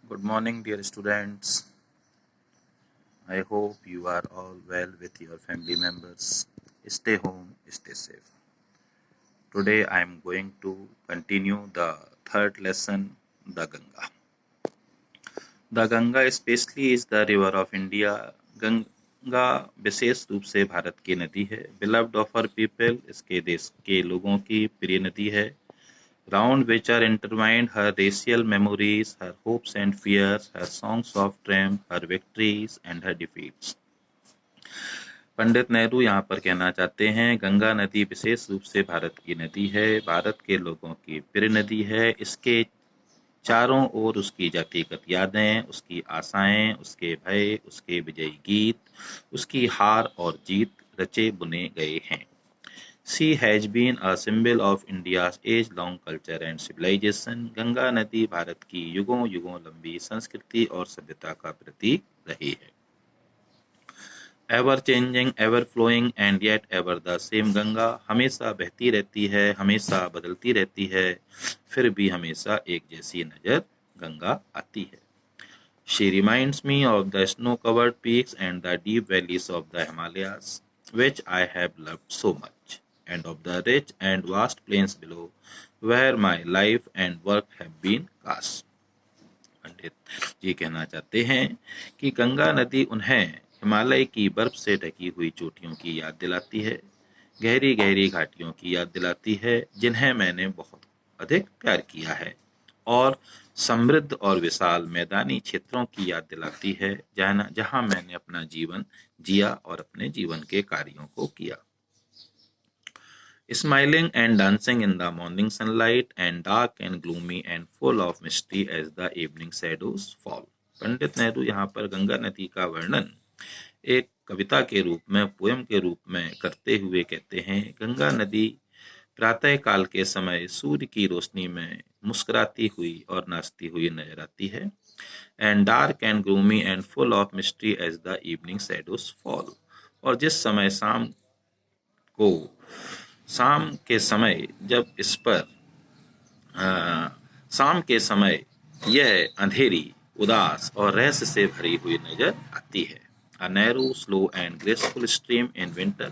Good morning, dear students. I hope you are all well with your family members. Stay home, stay safe. Today I am going to continue the third lesson, the Ganga. The Ganga especially is the river of India. Ganga विशेष रूप से भारत की नदी है. Beloved of our people, इसके देश के लोगों की प्रिय नदी है. Round which are intertwined her racial memories, her hopes and fears, her songs of triumph, her victories and her defeats. Pandit Nehru यहाँ पर कहना चाहते हैं गंगा नदी विशेष रूप से भारत की नदी है, भारत के लोगों की प्रिय नदी है. इसके चारों ओर उसकी जातिगत यादें, उसकी आशाएं, उसके भय, उसके विजयी गीत, उसकी हार और जीत रचे बुने गए हैं. She has been a symbol of India's age-long culture and civilization. Ganga नदी भारत की युगों युगों लंबी संस्कृति और सभ्यता का प्रतीक रही है. Ever changing, ever flowing and yet ever the same. Ganga हमेशा बहती रहती है, हमेशा बदलती रहती है, फिर भी हमेशा एक जैसी नजर गंगा आती है. She reminds me of the snow-covered peaks and the deep valleys of the Himalayas, which I have loved so much, and of the rich and vast plains below, where my life and work have been cast. पंडित जी कहना चाहते हैं कि गंगा नदी उन्हें हिमालय की बर्फ से ढकी हुई चोटियों की याद दिलाती है, गहरी गहरी घाटियों की याद दिलाती है, जिन्हें मैंने बहुत अधिक प्यार किया है, और समृद्ध और विशाल मैदानी क्षेत्रों की याद दिलाती है, जहां मैंने अपना जीवन जिया और अपने जीवन के कार्यों को किया. Smiling and dancing in the morning sunlight, and dark and gloomy and full of mystery as the evening shadows fall. Pandit Nehru यहाँ पर गंगा नदी का वर्णन एक कविता के रूप में, पोएम के रूप में करते हुए कहते हैं, गंगा नदी प्रातः काल के समय सूर्य की रोशनी में मुस्कुराती हुई और नाचती हुई नजर आती है. And dark and gloomy and full of mystery as the evening shadows fall. और जिस समय शाम के समय जब इस पर शाम के समय यह अंधेरी, उदास और रहस्य से भरी हुई नजर आती है. A narrow, slow and graceful stream in winter.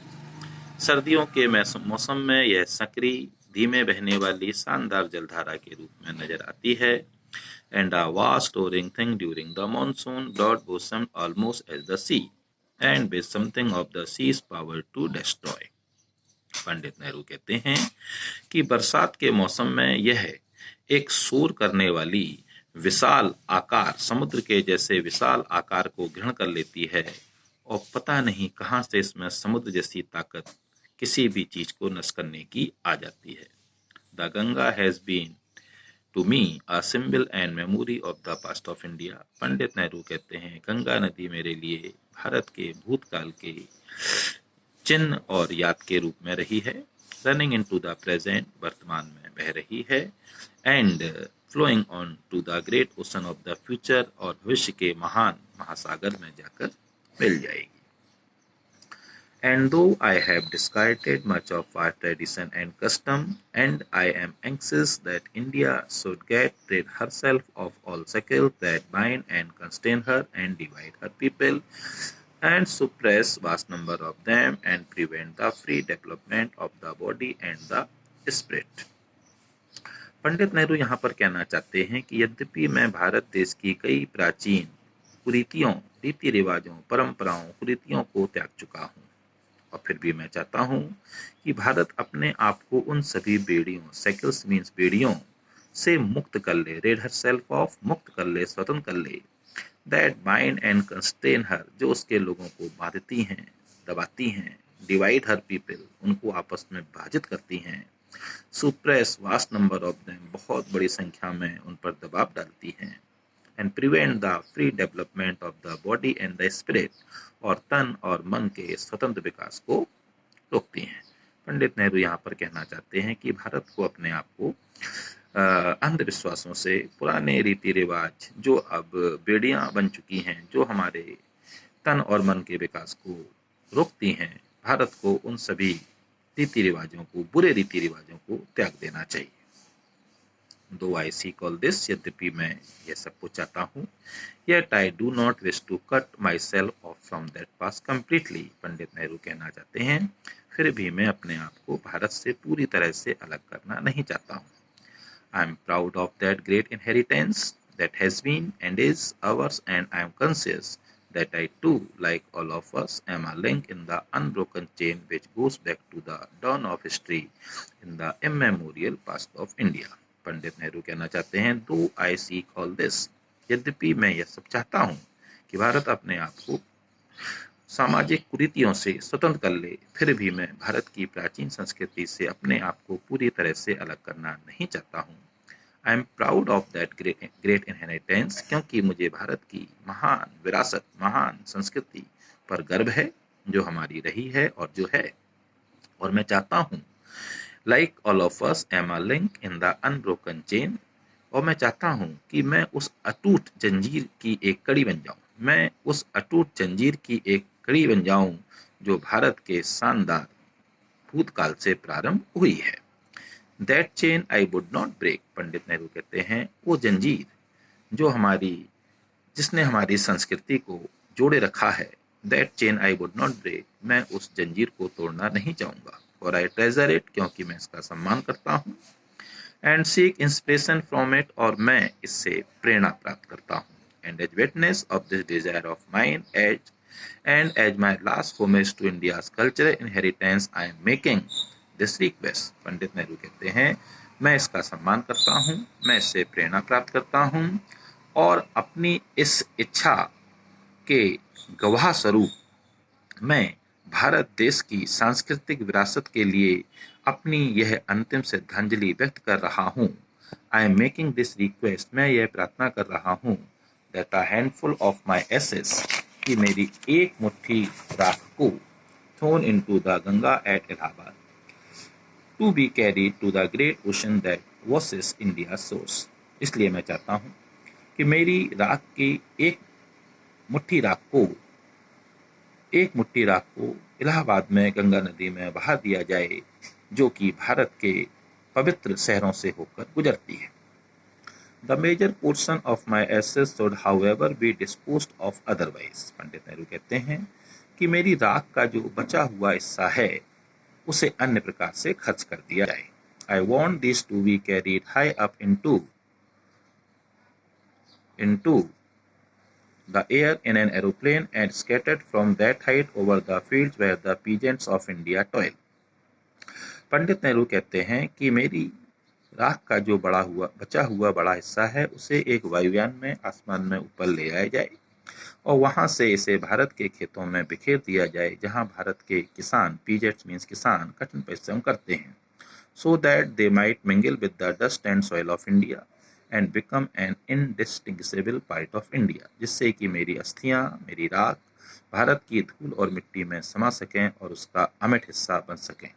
सर्दियों के मौसम में यह सक्रिय, धीमे बहने वाली शानदार जलधारा के रूप में नजर आती है. And a vast roaring thing during the monsoon, broad bosomed almost as the sea, and with something of the sea's power to destroy. पंडित नेहरू कहते हैं कि बरसात के मौसम में यह एक शोर करने वाली विशाल आकार, समुद्र के जैसे विशाल आकार को ग्रहण कर लेती है, और पता नहीं कहां से इसमें समुद्र जैसी ताकत किसी भी चीज को नष्ट करने की आ जाती है. The Ganga has been to me a symbol and memory of the past of India. Pandit Nehru कहते हैं गंगा नदी मेरे लिए भारत के भूतकाल के चिन्ह और याद के रूप में रही है. Running into the present, वर्तमान में बह रही है. And flowing on to the great ocean of the future, और भविष्य के महान महासागर में जाकर मिल जाएगी. And though I have discarded much of our tradition and custom, and I am anxious that India should get rid herself of all shackles that bind and constrain her and divide her people, and suppress vast number of them and prevent the free development of the body and the spirit. Pandit Nehru यहाँ पर कहना चाहते हैं कि यद्यपि मैं भारत देश की कई प्राचीन कुरीतियों, रीति रिवाजों, परंपराओं, कुरीतियों को त्याग चुका हूँ, और फिर भी मैं चाहता हूँ कि भारत अपने आप को उन सभी बेड़ियों, सेकल्स मीन्स बेड़ियों से मुक्त कर ले, रेड हर सेल्फ ऑफ, मुक्त कर ले, स्वतंत्र कर ले, दैट बाइंड एंड कंस्ट्रेन हर, जो उसके लोगों को बांधती हैं, दबाती हैं, डिवाइड हर पीपल, उनको आपस में विभाजित करती हैं, suppress vast number of them, बहुत बड़ी संख्या में उन पर दबाव डालती हैं, and prevent the free development of the body and the spirit, और तन और मन के स्वतंत्र विकास को रोकती हैं. पंडित नेहरू यहाँ पर कहना चाहते हैं कि भारत को अपने आप को अंधविश्वासों से, पुराने रीति रिवाज जो अब बेड़ियां बन चुकी हैं, जो हमारे तन और मन के विकास को रोकती हैं, भारत को उन सभी रीति रिवाजों को, बुरे रीति रिवाजों को त्याग देना चाहिए. दो आई सीक ऑल दिस, यद्यपि मैं यह सब कुछ चाहता हूँ, yet I do not wish to cut myself off from that past completely. Pandit Nehru कहना चाहते हैं, फिर भी मैं अपने आप को भारत से पूरी तरह से अलग करना नहीं चाहता हूँ। I am proud of that great inheritance that has been and is ours, and I am conscious that I too, like all of us, am a link in the unbroken chain which goes back to the dawn of history in the immemorial past of India. पंडित नेहरू कहना चाहते हैं, दो आई seek all this, यद्यपि मैं यह सब चाहता हूँ कि भारत अपने आप को सामाजिक कुरीतियों से स्वतंत्र कर ले, फिर भी मैं भारत की प्राचीन संस्कृति से अपने आप को पूरी तरह से अलग करना नहीं चाहता हूँ। I am proud of that great inheritance, क्योंकि मुझे भारत की महान विरासत, महान संस्कृति पर गर्व है, जो हमारी रही है और जो है। और मैं चाहता हूँ, like all of us am a link in the unbroken chain, और मैं चाहता हूँ कि मैं उस अटूट जंजीर की एक कड़ी बन जाऊँ, मैं उस अटूट जंजीर की एक कड़ी बन जाऊँ जो भारत के शानदार भूतकाल से प्रारंभ हुई है। That chain I would not break, Pandit Nehru कहते हैं, वो जंजीर जो जिसने हमारी संस्कृति को जोड़े रखा है, that chain I would not break, मैं उस जंजीर को तोड़ना नहीं चाहूँगा। और आई ट्रेजर इट, क्योंकि मैं इसका सम्मान करता हूँ। And seek inspiration from it, और मैं इससे प्रेरणा प्राप्त करता हूँ। And as witness of this desire of mine as my last homage to India's cultural inheritance, I am making this request. पंडित नेहरू कहते हैं, मैं इसका सम्मान करता हूँ, मैं इससे प्रेरणा प्राप्त करता हूँ, और अपनी इस इच्छा के गवाह स्वरूप मैं भारत देश की सांस्कृतिक विरासत के लिए अपनी यह अंतिम श्रद्धांजलि व्यक्त कर रहा हूँ। I am making this request, मैं यह प्रार्थना कर रहा हूँ, that a handful of my ashes, कि मेरी एक मुट्ठी राख को thrown into the Ganga at Allahabad, to be carried to the great ocean that washes India shores. इसलिए मैं चाहता हूँ कि मेरी राख की एक मुट्ठी राख को इलाहाबाद में गंगा नदी में बहा दिया जाए, जो कि भारत के पवित्र शहरों से होकर गुजरती है। The major portion of my assets should, however, be disposed of otherwise. पंडित नेहरू कहते हैं कि मेरी राख का जो बचा हुआ हिस्सा है, उसे अन्य प्रकार से खर्च कर दिया जाए। I want this to be carried high up into the air in an aeroplane and scattered from that height over the fields where the peasants of India toil. पंडित नेहरू कहते हैं कि मेरी राख का जो बचा हुआ बड़ा हिस्सा है, उसे एक वायुयान में आसमान में ऊपर ले आया जाए और वहां से इसे भारत के खेतों में बिखेर दिया जाए, जहां भारत के किसान, पीजेट्स मीन्स किसान, कठिन परिश्रम करते हैं, so that they might mingle with the dust and soil of India and become an indistinguishable part of India, जिससे कि मेरी अस्थियां, मेरी राख भारत की धूल और मिट्टी में समा सकें और उसका अमिट हिस्सा बन सकें।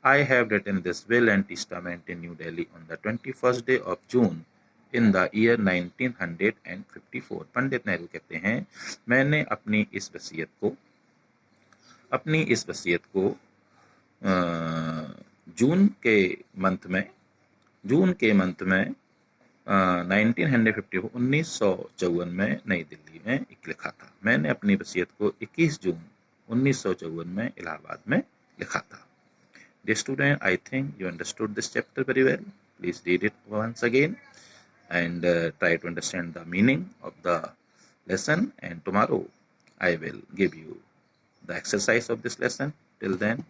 I have written this will and testament in New Delhi on the 21st day of June in the year 1954. पंडित नेहरू कहते हैं, मैंने अपनी इस वसीयत को जून के मंथ में 1954 में नई दिल्ली में लिखा था। मैंने अपनी वसीयत को 21 जून 1954 में इलाहाबाद में लिखा था। Dear student, I think you understood this chapter very well. Please read it once again and try to understand the meaning of the lesson. And tomorrow I will give you the exercise of this lesson. Till then,